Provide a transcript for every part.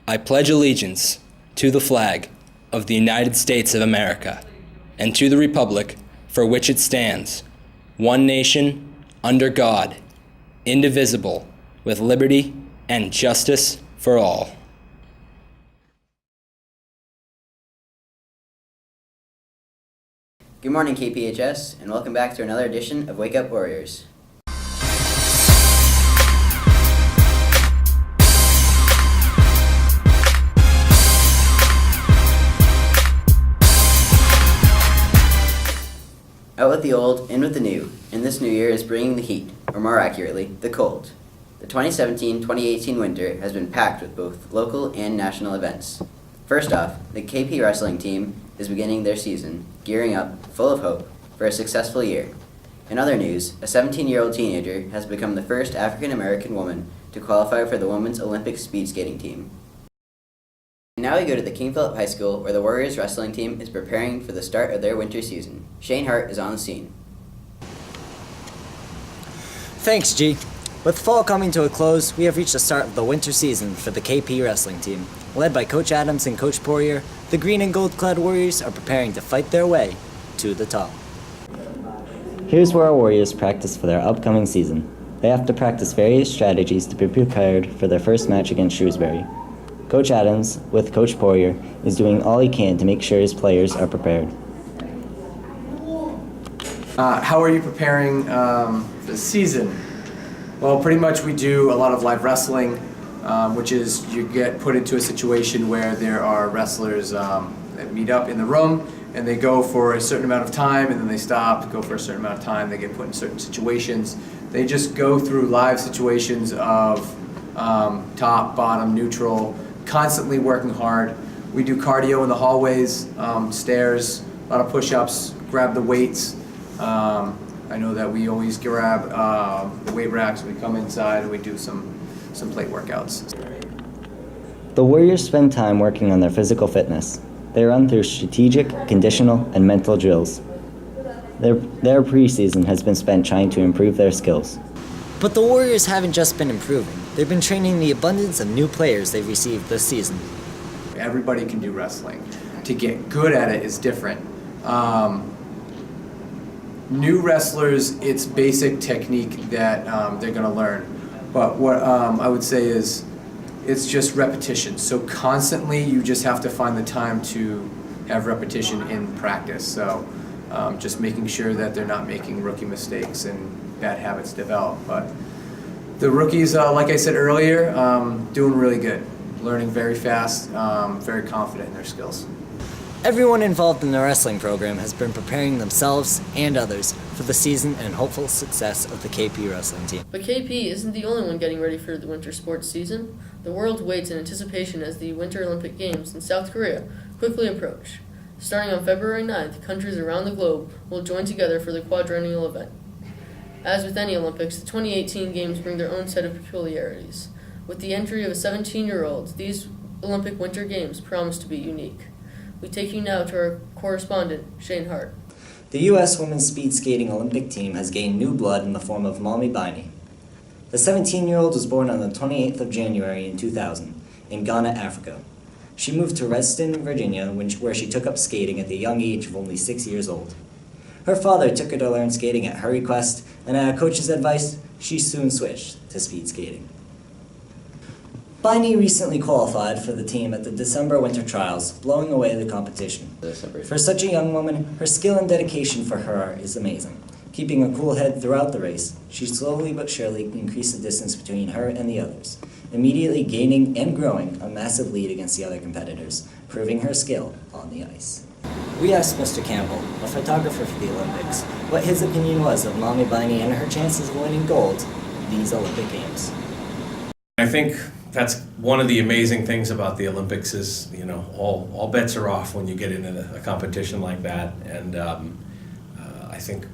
I pledge allegiance to the flag of the United States of America and to the republic for which it stands, one nation, under God, indivisible, with liberty and justice for all. Good morning, KPHS, and welcome back to another edition of Wake Up Warriors. Out with the old, in with the new, and this new year is bringing the heat, or more accurately, the cold. The 2017-2018 winter has been packed with both local and national events. First off, the KP wrestling team is beginning their season, gearing up, full of hope, for a successful year. In other news, a 17-year-old teenager has become the first African-American woman to qualify for the women's Olympic speed skating team. And now we go to the King Philip High School, where the Warriors wrestling team is preparing for the start of their winter season. Shane Hart is on the scene. Thanks, G. With fall coming to a close, we have reached the start of the winter season for the KP wrestling team. Led by Coach Adams and Coach Poirier, the green and gold-clad Warriors are preparing to fight their way to the top. Here's where our Warriors practice for their upcoming season. They have to practice various strategies to be prepared for their first match against Shrewsbury. Coach Adams, with Coach Poirier, is doing all he can to make sure his players are prepared. How are you preparing for the season? Well, pretty much we do a lot of live wrestling, which is you get put into a situation where there are wrestlers that meet up in the room and they go for a certain amount of time and then they stop, go for a certain amount of time, they get put in certain situations. They just go through live situations of top, bottom, neutral, constantly working hard. We do cardio in the hallways, stairs, a lot of push-ups, grab the weights. I know that we always grab the weight racks. We come inside and we do some plate workouts. The Warriors spend time working on their physical fitness. They run through strategic, conditional, and mental drills. Their preseason has been spent trying to improve their skills. But the Warriors haven't just been improving. They've been training the abundance of new players they've received this season. Everybody can do wrestling. To get good at it is different. New wrestlers, it's basic technique that they're going to learn. But what I would say is it's just repetition. So constantly you just have to find the time to have repetition in practice. So just making sure that they're not making rookie mistakes and bad habits develop. But the rookies, like I said earlier, doing really good. Learning very fast, very confident in their skills. Everyone involved in the wrestling program has been preparing themselves and others for the season and hopeful success of the KP wrestling team. But KP isn't the only one getting ready for the winter sports season. The world waits in anticipation as the Winter Olympic Games in South Korea quickly approach. Starting on February 9th, countries around the globe will join together for the quadrennial event. As with any Olympics, the 2018 Games bring their own set of peculiarities. With the entry of a 17-year-old, these Olympic Winter Games promise to be unique. We take you now to our correspondent, Shane Hart. The U.S. women's speed skating Olympic team has gained new blood in the form of Mommy Biney. The 17-year-old was born on the 28th of January in 2000 in Ghana, Africa. She moved to Reston, Virginia, where she took up skating at the young age of only 6 years old. Her father took her to learn skating at her request, and at a coach's advice, she soon switched to speed skating. Biney recently qualified for the team at the December Winter Trials, blowing away the competition. For such a young woman, her skill and dedication for her is amazing. Keeping a cool head throughout the race, she slowly but surely increased the distance between her and the others, immediately gaining and growing a massive lead against the other competitors, proving her skill on the ice. We asked Mr. Campbell, a photographer for the Olympics, what his opinion was of Mommy Biney and her chances of winning gold in these Olympic Games. I think that's one of the amazing things about the Olympics is, all bets are off when you get into a competition like that. And I think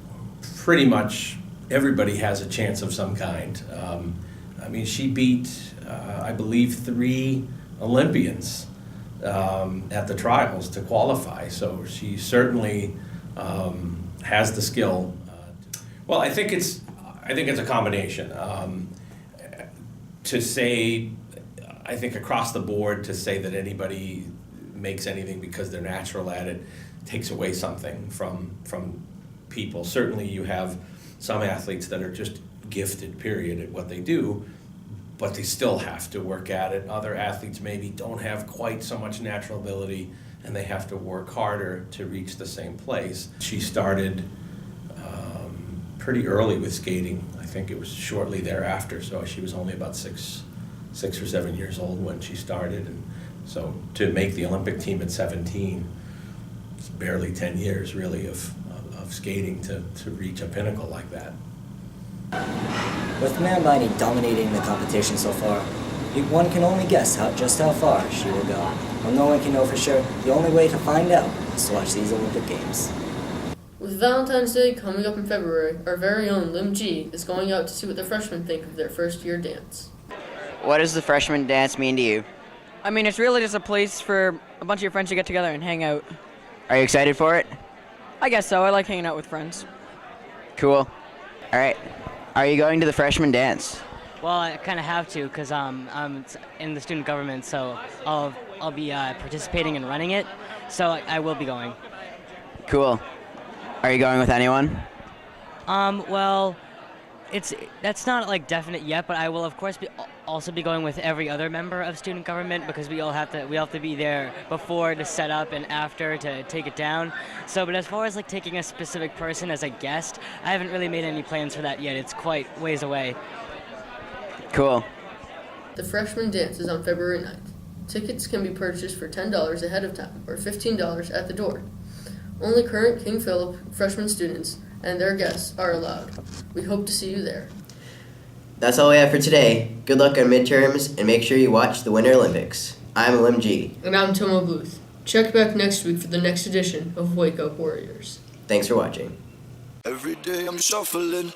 pretty much everybody has a chance of some kind. She beat, I believe, 3 Olympians at the trials to qualify. So she certainly has the skill. Well, I think it's a combination. To say I think across the board to say that anybody makes anything because they're natural at it takes away something from people. Certainly you have some athletes that are just gifted, period, at what they do, but they still have to work at it. Other athletes maybe don't have quite so much natural ability, and they have to work harder to reach the same place. She started pretty early with skating. I think it was shortly thereafter, so she was only about six or 7 years old when she started. And so to make the Olympic team at 17, it's barely 10 years really of skating to reach a pinnacle like that. With Mirabini dominating the competition so far, one can only guess just how far she will go. While no one can know for sure, the only way to find out is to watch these Olympic Games. With Valentine's Day coming up in February, our very own Lim G is going out to see what the freshmen think of their first year dance. What does the freshman dance mean to you? I mean, it's really just a place for a bunch of your friends to get together and hang out. Are you excited for it? I guess so. I like hanging out with friends. Cool. All right. Are you going to the freshman dance? Well, I kind of have to because I'm in the student government, so I'll be participating in running it. So I will be going. Cool. Are you going with anyone? Well, that's not like definite yet, but I will of course also be going with every other member of student government because we have to be there before to set up and after to take it down. So, but as far as like taking a specific person as a guest, I haven't really made any plans for that yet. It's quite ways away. Cool. The freshman dance is on February 9th. Tickets can be purchased for $10 ahead of time or $15 at the door. Only current King Philip freshman students and their guests are allowed. We hope to see you there. That's all we have for today. Good luck on midterms, and make sure you watch the Winter Olympics. I'm Lim G. And I'm Tomo Booth. Check back next week for the next edition of Wake Up Warriors. Thanks for watching. Every day I'm shuffling.